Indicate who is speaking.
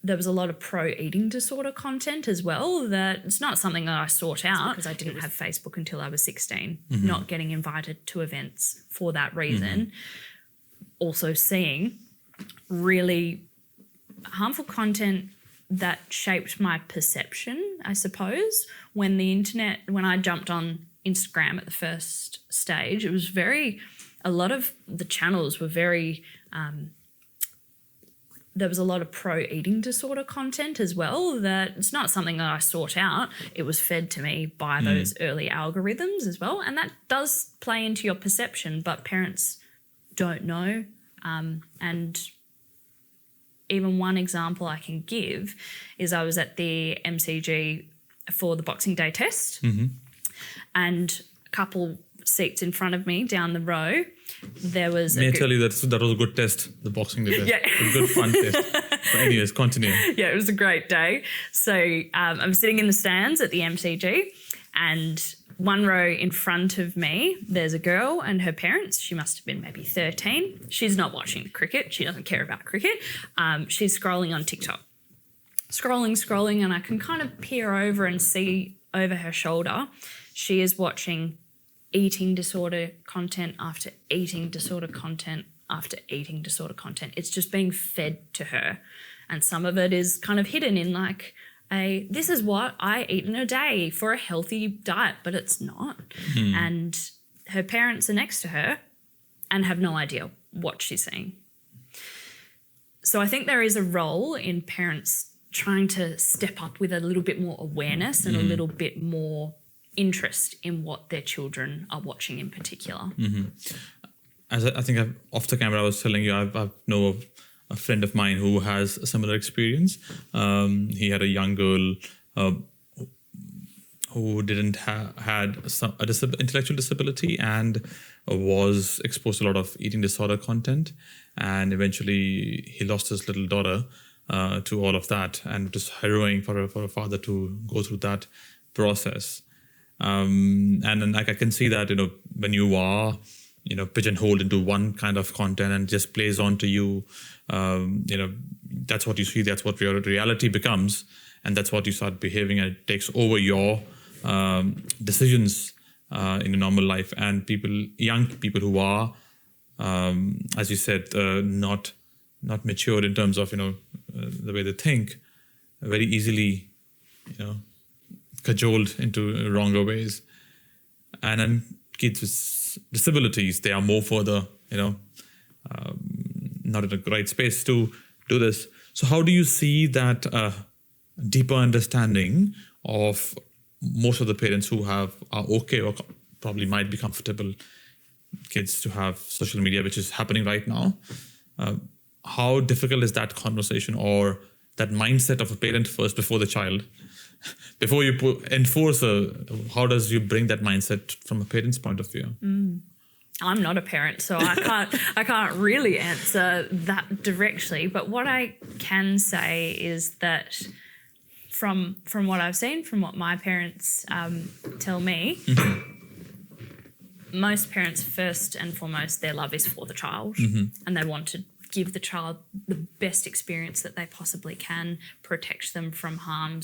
Speaker 1: there was a lot of pro-eating disorder content as well that it's not something that I sought out because I didn't have Facebook until I was 16, not getting invited to events for that reason. Also seeing really harmful content that shaped my perception, I suppose. When I jumped on Instagram at the first stage, it was a lot of the channels were very, there was a lot of pro-eating disorder content as well that it's not something that I sought out. It was fed to me by those early algorithms as well. And that does play into your perception, but parents don't know. And even one example I can give is I was at the MCG for the Boxing Day test and a couple seats in front of me down the row, there was
Speaker 2: May I tell you that was a good test, the Boxing Day test. Yeah. A good fun test. But anyways, continue.
Speaker 1: Yeah, it was a great day. So I'm sitting in the stands at the MCG and one row in front of me, there's a girl and her parents. She must have been maybe 13. She's not watching cricket. She doesn't care about cricket. She's scrolling on TikTok. Scrolling, and I can kind of peer over and see over her shoulder. She is watching eating disorder content after eating disorder content after eating disorder content. It's just being fed to her. And some of it is kind of hidden in like this is what I eat in a day for a healthy diet, but it's not. And her parents are next to her and have no idea what she's seeing. So I think there is a role in parents trying to step up with a little bit more awareness and a little bit more interest in what their children are watching in particular.
Speaker 2: As I think off the camera I was telling you, I know of a friend of mine who has a similar experience. He had a young girl who didn't had a intellectual disability and was exposed to a lot of eating disorder content, and eventually he lost his little daughter to all of that, and it was harrowing for a father to go through that process. And then, like, I can see that, when you are, pigeonholed into one kind of content and just plays on to you, that's what you see, that's what your reality becomes, and that's what you start behaving, and it takes over your decisions in a normal life. And young people who are, as you said, not mature in terms of, the way they think, very easily, cajoled into wronger ways. And then kids with disabilities, they are more further, not in a great space to do this. So how do you see that deeper understanding of most of the parents who are okay or probably might be comfortable kids to have social media, which is happening right now? How difficult is that conversation or that mindset of a parent first before the child? Before you enforce how does you bring that mindset from a parent's point of view?
Speaker 1: I'm not a parent, so I can't really answer that directly. But what I can say is that from what I've seen, from what my parents tell me, most parents, first and foremost, their love is for the child, and they want to give the child the best experience that they possibly can, protect them from harm,